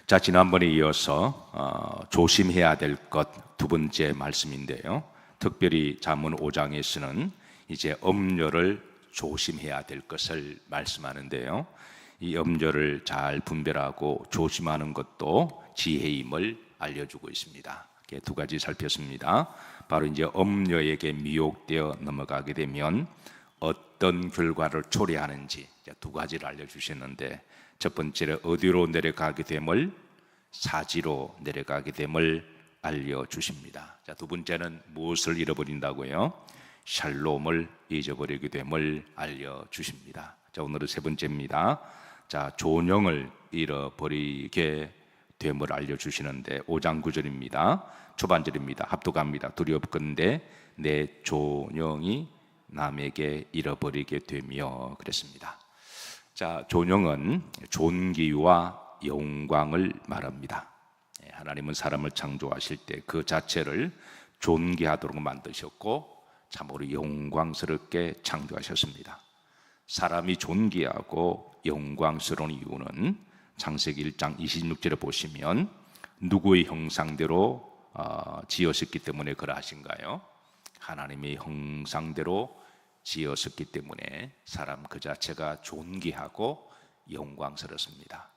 자, 지난번에 이어서 조심해야 될 것 두 번째 말씀인데요. 특별히 잠언 5장에서는 이제 음료를 조심해야 될 것을 말씀하는데요. 이 음료를 잘 분별하고 조심하는 것도 지혜임을 알려주고 있습니다. 이렇게 두 가지 살폈습니다. 바로 이제 음료에게 미혹되어 넘어가게 되면 어떤 결과를 초래하는지 두 가지를 알려주셨는데, 첫 번째로 어디로 내려가게 됨을, 사지로 내려가게 됨을 알려주십니다. 자, 두 번째는 무엇을 잃어버린다고요? 샬롬을 잊어버리게 됨을 알려주십니다. 자, 오늘은 세 번째입니다. 자, 존영을 잃어버리게 됨을 알려주시는데 5장 9절입니다. 초반절입니다. 합독합니다. 두렵건대 내 존영이 남에게 잃어버리게 되며, 그랬습니다. 자, 존영은 존귀와 영광을 말합니다. 하나님은 사람을 창조하실 때 그 자체를 존귀하도록 만드셨고 참으로 영광스럽게 창조하셨습니다. 사람이 존귀하고 영광스러운 이유는 창세기 1장 26절에 보시면 누구의 형상대로 지었었기 때문에 그러하신가요? 하나님의 형상대로 지었었기 때문에 사람 그 자체가 존귀하고 영광스럽습니다.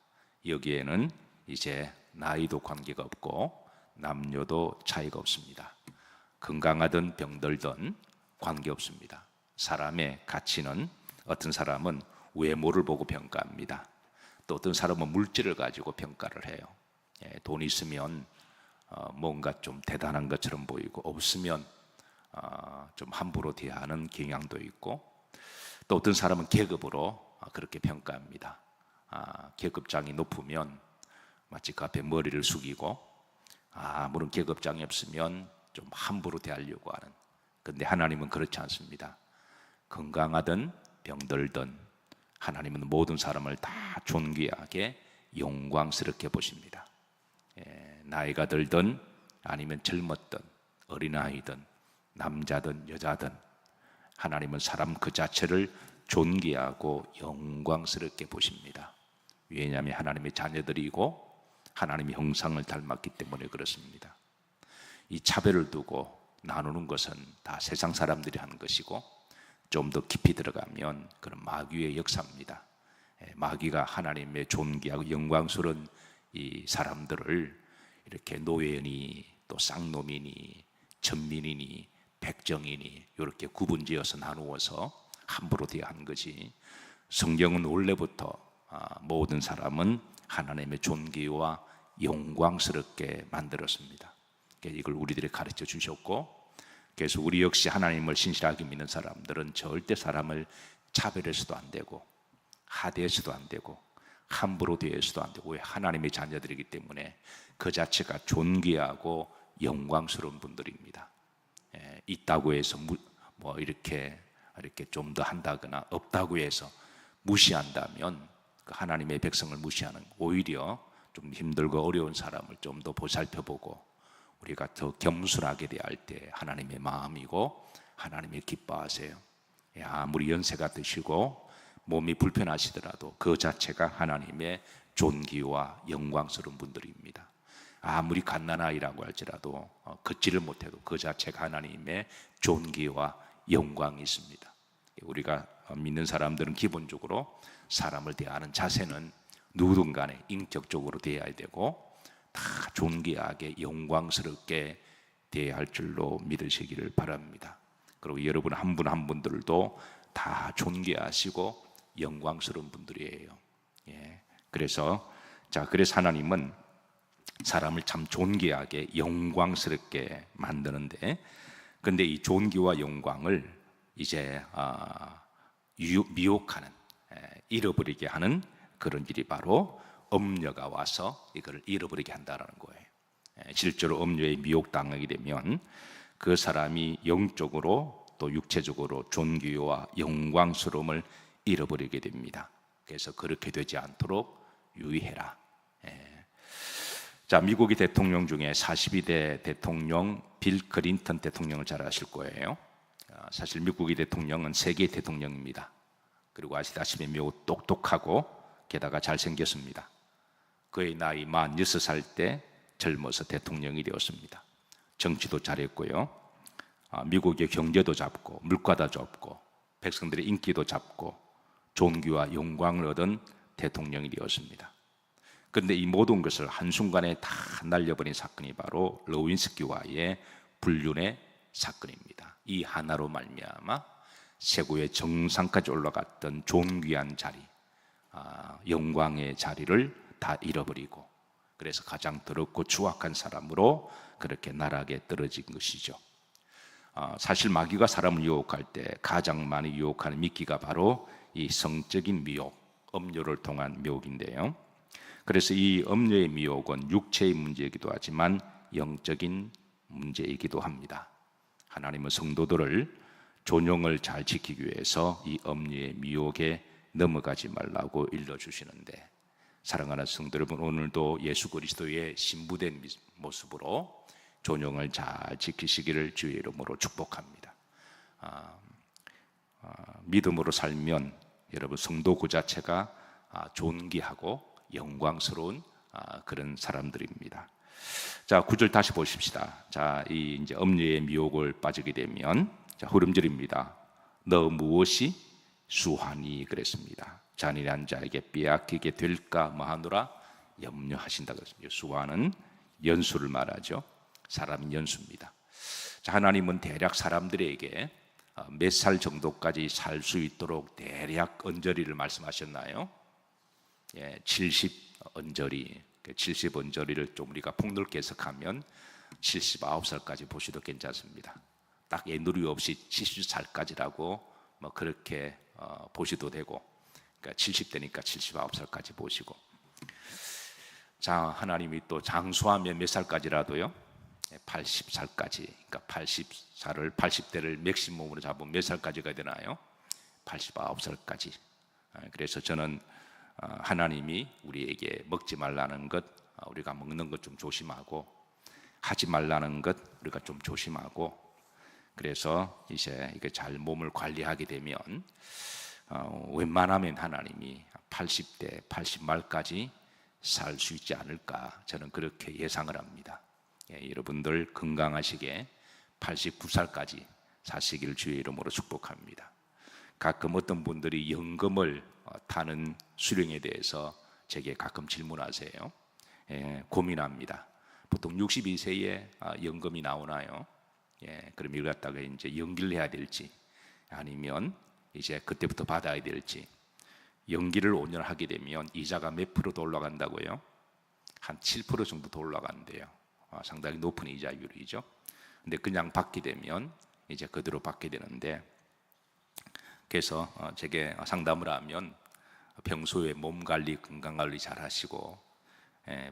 여기에는 이제 나이도 관계가 없고 남녀도 차이가 없습니다. 건강하든 병들든 관계없습니다. 사람의 가치는, 어떤 사람은 외모를 보고 평가합니다. 또 어떤 사람은 물질을 가지고 평가를 해요. 돈 있으면 뭔가 좀 대단한 것처럼 보이고, 없으면 좀 함부로 대하는 경향도 있고, 또 어떤 사람은 계급으로 그렇게 평가합니다. 계급장이 높으면 마치 그 앞에 머리를 숙이고, 아무런 계급장이 없으면 좀 함부로 대하려고 하는. 그런데 하나님은 그렇지 않습니다. 건강하든 병들든 하나님은 모든 사람을 다 존귀하게 영광스럽게 보십니다. 나이가 들든 아니면 젊었든 어린아이든 남자든 여자든 하나님은 사람 그 자체를 존귀하고 영광스럽게 보십니다. 왜냐하면 하나님의 자녀들이고 하나님의 형상을 닮았기 때문에 그렇습니다. 이 차별을 두고 나누는 것은 다 세상 사람들이 하는 것이고, 좀 더 깊이 들어가면 그런 마귀의 역사입니다. 마귀가 하나님의 존귀하고 영광스러운 이 사람들을 이렇게 노예니 또 쌍놈이니 천민이니 백정이니 이렇게 구분지어서 나누어서 함부로 대한 것이, 성경은 원래부터 모든 사람은 하나님의 존귀와 영광스럽게 만들었습니다. 이걸 우리들이 가르쳐 주셨고, 그래서 우리 역시 하나님을 신실하게 믿는 사람들은 절대 사람을 차별해서도 안 되고 하대해서도 안 되고 함부로 대해서도 안 되고, 왜? 하나님의 자녀들이기 때문에 그 자체가 존귀하고 영광스러운 분들입니다. 있다고 해서 뭐 이렇게 좀 더 한다거나 없다고 해서 무시한다면 그 하나님의 백성을 무시하는, 오히려 좀 힘들고 어려운 사람을 좀 더 보살펴보고 우리가 더 겸손하게 대할 때 하나님의 마음이고 하나님이 기뻐하세요. 아무리 연세가 드시고 몸이 불편하시더라도 그 자체가 하나님의 존귀와 영광스러운 분들입니다. 아무리 갓난아이라고 할지라도 걷지를 못해도 그 자체가 하나님의 존귀와 영광이 있습니다. 우리가 믿는 사람들은 기본적으로 사람을 대하는 자세는 누구든 간에 인격적으로 대해야 되고 다 존귀하게 영광스럽게 대해야 할 줄로 믿으시기를 바랍니다. 그리고 여러분 한 분 한 분들도 다 존귀하시고 영광스러운 분들이에요. 그래서 하나님은 사람을 참 존귀하게 영광스럽게 만드는데, 근데 이 존귀와 영광을 이제 미혹하는, 잃어버리게 하는 그런 일이 바로 음녀가 와서 이걸 잃어버리게 한다는 거예요. 실제로 음녀에 미혹당하게 되면 그 사람이 영적으로 또 육체적으로 존귀와 영광스러움을 잃어버리게 됩니다. 그래서 그렇게 되지 않도록 유의해라. 자, 미국의 대통령 중에 42대 대통령 빌 클린턴 대통령을 잘 아실 거예요. 사실 미국의 대통령은 세계 대통령입니다. 그리고 아시다시피 매우 똑똑하고 게다가 잘생겼습니다. 그의 나이 46살 때 젊어서 대통령이 되었습니다. 정치도 잘했고요. 미국의 경제도 잡고 물가도 잡고 백성들의 인기도 잡고 존귀와 영광을 얻은 대통령이 되었습니다. 그런데 이 모든 것을 한순간에 다 날려버린 사건이 바로 러윈스키와의 불륜의 사건입니다. 이 하나로 말미암아 세고의 정상까지 올라갔던 존귀한 자리, 영광의 자리를 다 잃어버리고, 그래서 가장 더럽고 추악한 사람으로 그렇게 나락에 떨어진 것이죠. 사실 마귀가 사람을 유혹할 때 가장 많이 유혹하는 미끼가 바로 이 성적인 미혹, 음료를 통한 미혹인데요. 그래서 이 음료의 미혹은 육체의 문제이기도 하지만 영적인 문제이기도 합니다. 하나님은 성도들을 존영을 잘 지키기 위해서 이 음료의 미혹에 넘어가지 말라고 일러주시는데, 사랑하는 성도 여러분, 오늘도 예수 그리스도의 신부된 모습으로 존영을 잘 지키시기를 주의 이름으로 축복합니다. 믿음으로 살면 여러분 성도 그 자체가 존귀하고 영광스러운 그런 사람들입니다. 자, 9절 다시 보십시다. 자, 이 이제 음료의 미혹을 빠지게 되면, 자, 흐름절입니다. 너 무엇이 수하니 그랬습니다. 잔인한 자에게 빼앗기게 될까 뭐하노라 염려하신다 그랬습니다. 수하는 연수를 말하죠. 사람이 연수입니다. 자, 하나님은 대략 사람들에게 몇 살 정도까지 살 수 있도록 대략 언저리를 말씀하셨나요? 70언저리, 70언저리를 좀 우리가 폭넓게 해석하면 79살까지 보셔도 괜찮습니다. 딱 애누리 없이 70살까지라고 뭐 그렇게 보셔도 되고, 그러니까 70대니까 79살까지 보시고, 자, 하나님이 또 장수하면 몇 살까지라도요? 80살까지, 그러니까 80대를 맥시멈으로 잡으면 몇 살까지가 되나요? 89살까지. 그래서 저는 하나님이 우리에게 먹지 말라는 것, 우리가 먹는 것 좀 조심하고, 하지 말라는 것 우리가 좀 조심하고, 그래서 이제 이게 잘 몸을 관리하게 되면 웬만하면 하나님이 80대, 80말까지 살 수 있지 않을까, 저는 그렇게 예상을 합니다. 여러분들 건강하시게 89살까지 사시기를 주의 이름으로 축복합니다. 가끔 어떤 분들이 연금을 타는 수령에 대해서 제게 가끔 질문하세요. 고민합니다. 보통 62세에 연금이 나오나요? 그럼 이걸 갖다가 이제 연기를 해야 될지, 아니면 이제 그때부터 받아야 될지. 연기를 5년 하게 되면 이자가 몇 프로 더 올라간다고요? 한 7% 정도 더 올라간대요. 상당히 높은 이자율이죠. 근데 그냥 받게 되면 이제 그대로 받게 되는데, 그래서 제게 상담을 하면 평소에 몸 관리, 건강 관리 잘 하시고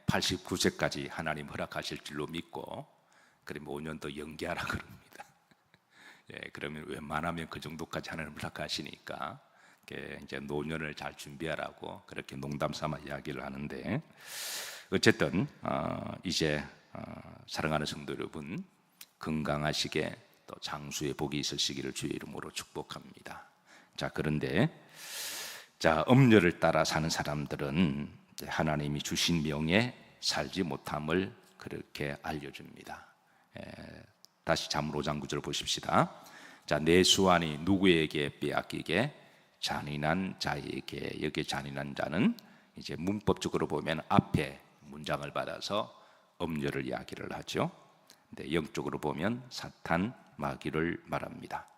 89세까지 하나님 허락하실 줄로 믿고, 그러면 5년 더 연기하라 그럽니다. 그러면 웬만하면 그 정도까지 하나님 허락하시니까 이제 노년을 잘 준비하라고 그렇게 농담 삼아 이야기를 하는데, 어쨌든 이제 사랑하는 성도 여러분, 건강하시게 또 장수의 복이 있으시기를 주의 이름으로 축복합니다. 자, 그런데 자, 음료를 따라 사는 사람들은 하나님이 주신 명에 살지 못함을 그렇게 알려줍니다. 다시 잠언 5장 9절 보십시다. 자, 내 수완이 누구에게 빼앗기게? 잔인한 자에게. 여기 잔인한 자는 이제 문법적으로 보면 앞에 문장을 받아서 음료를 이야기를 하죠. 근데 영적으로 보면 사탄 마귀를 말합니다.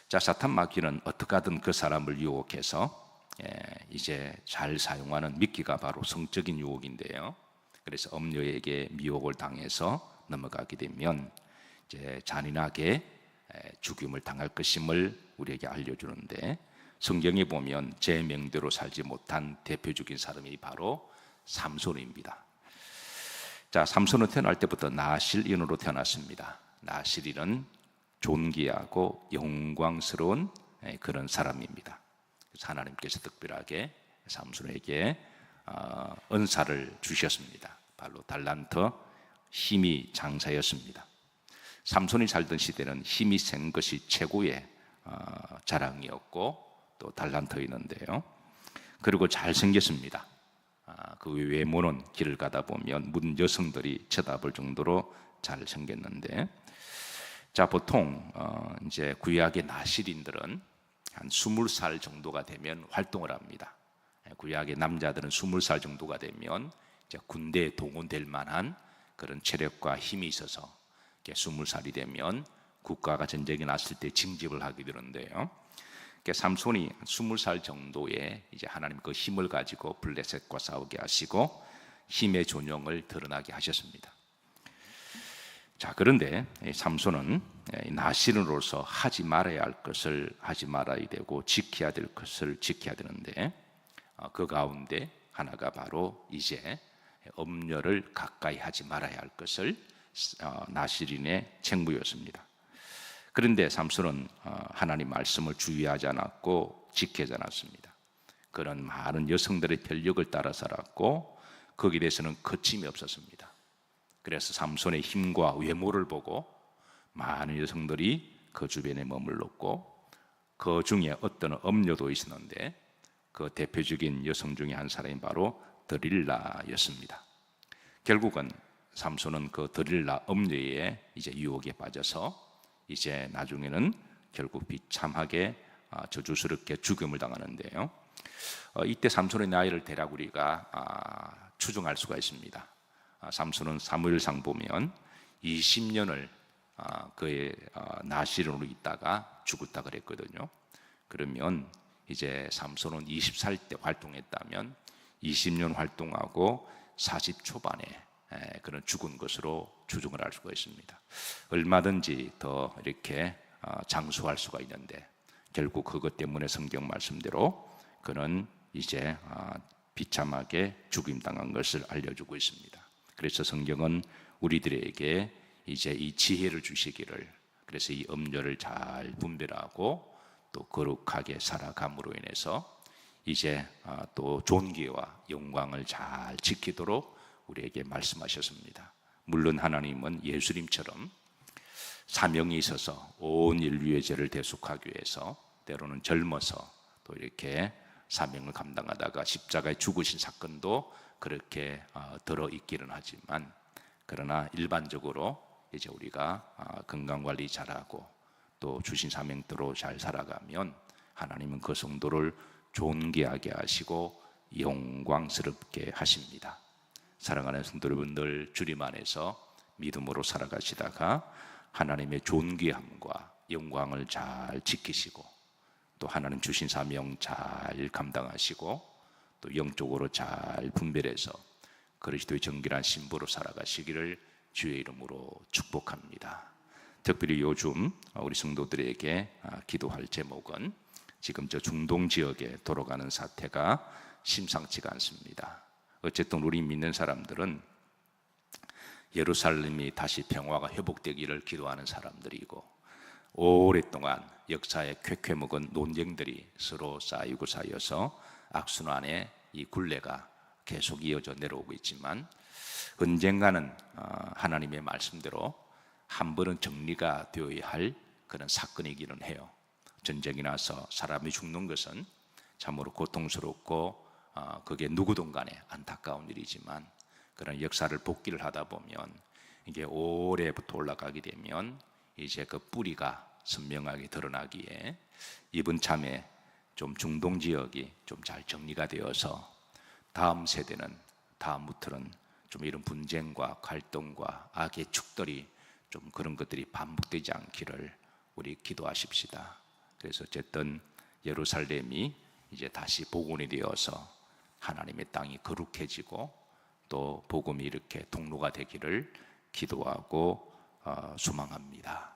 자, 사탄 마귀는 어떻게 하든 그 사람을 유혹해서 이제 잘 사용하는 미끼가 바로 성적인 유혹인데요. 그래서 음료에게 미혹을 당해서 넘어가게 되면 이제 잔인하게 죽임을 당할 것임을 우리에게 알려주는데, 성경에 보면 제 명대로 살지 못한 대표적인 사람이 바로 삼손입니다. 자, 삼손은 태어날 때부터 나실인으로 태어났습니다. 나실인은 존귀하고 영광스러운 그런 사람입니다. 그래서 하나님께서 특별하게 삼손에게 은사를 주셨습니다. 바로 달란트, 힘이 장사였습니다. 삼손이 살던 시대는 힘이 센 것이 최고의 자랑이었고 또 달란트였는데요. 그리고 잘생겼습니다. 그 외모는 길을 가다 보면 모든 여성들이 쳐다볼 정도로 잘 생겼는데, 자, 보통 이제 구약의 나실인들은 한 20살 정도가 되면 활동을 합니다. 구약의 남자들은 20살 정도가 되면 이제 군대에 동원될 만한 그런 체력과 힘이 있어서 20살이 되면 국가가 전쟁이 났을 때 징집을 하게 되는데요. 삼손이 20살 정도에 이제 하나님 그 힘을 가지고 블레셋과 싸우게 하시고 힘의 존영을 드러나게 하셨습니다. 자, 그런데 삼손은 나실인으로서 하지 말아야 할 것을 하지 말아야 되고 지켜야 될 것을 지켜야 되는데, 그 가운데 하나가 바로 이제 음녀를 가까이 하지 말아야 할 것을 나실인의 책무였습니다. 그런데 삼손은 하나님 말씀을 주의하지 않았고 지키지 않았습니다. 그는 많은 여성들의 편력을 따라 살았고 거기에 대해서는 거침이 없었습니다. 그래서 삼손의 힘과 외모를 보고 많은 여성들이 그 주변에 머물렀고, 그 중에 어떤 음녀도 있었는데 그 대표적인 여성 중에 한 사람이 바로 드릴라였습니다. 결국은 삼손은 그 드릴라 음녀의 이제 유혹에 빠져서 이제 나중에는 결국 비참하게 저주스럽게 죽음을 당하는데요. 이때 삼손의 나이를 대략 우리가 추정할 수가 있습니다. 삼손은 사무엘상 보면 20년을 그의 나실인으로 있다가 죽었다 그랬거든요. 그러면 이제 삼손은 20살 때 활동했다면 20년 활동하고 40 초반에 그런 죽은 것으로 추정을 할 수가 있습니다. 얼마든지 더 이렇게 장수할 수가 있는데 결국 그것 때문에 성경 말씀대로 그는 이제 비참하게 죽임당한 것을 알려주고 있습니다. 그래서 성경은 우리들에게 이제 이 지혜를 주시기를, 그래서 이 음녀를 잘 분별하고 또 거룩하게 살아감으로 인해서 이제 또 존귀와 영광을 잘 지키도록 우리에게 말씀하셨습니다. 물론 하나님은 예수님처럼 사명이 있어서 온 인류의 죄를 대속하기 위해서 때로는 젊어서 또 이렇게 사명을 감당하다가 십자가에 죽으신 사건도 그렇게 들어있기는 하지만, 그러나 일반적으로 이제 우리가 건강관리 잘하고 또 주신 사명대로 잘 살아가면 하나님은 그 성도를 존귀하게 하시고 영광스럽게 하십니다. 사랑하는 성도 여러분들, 주님 안에서 믿음으로 살아가시다가 하나님의 존귀함과 영광을 잘 지키시고 또 하나님 주신 사명 잘 감당하시고 또 영적으로 잘 분별해서 그리스도의 정결한 신부로 살아가시기를 주의 이름으로 축복합니다. 특별히 요즘 우리 성도들에게 기도할 제목은 지금 저 중동 지역에 돌아가는 사태가 심상치가 않습니다. 어쨌든 우리 믿는 사람들은 예루살렘이 다시 평화가 회복되기를 기도하는 사람들이고, 오랫동안 역사에 쾌쾌 먹은 논쟁들이 서로 쌓여서 악순환의 이 굴레가 계속 이어져 내려오고 있지만, 언젠가는 하나님의 말씀대로 한 번은 정리가 되어야 할 그런 사건이기는 해요. 전쟁이 나서 사람이 죽는 것은 참으로 고통스럽고 그게 누구든 간에 안타까운 일이지만, 그런 역사를 복기를 하다 보면 이게 오래부터 올라가게 되면 이제 그 뿌리가 선명하게 드러나기에 이번 참에 좀 중동 지역이 좀 잘 정리가 되어서 다음 세대는, 다음부터는 좀 이런 분쟁과 갈등과 악의 축들이 좀 그런 것들이 반복되지 않기를 우리 기도하십시다. 그래서 어쨌든 예루살렘이 이제 다시 복원이 되어서 하나님의 땅이 거룩해지고 또 복음이 이렇게 통로가 되기를 기도하고 소망합니다.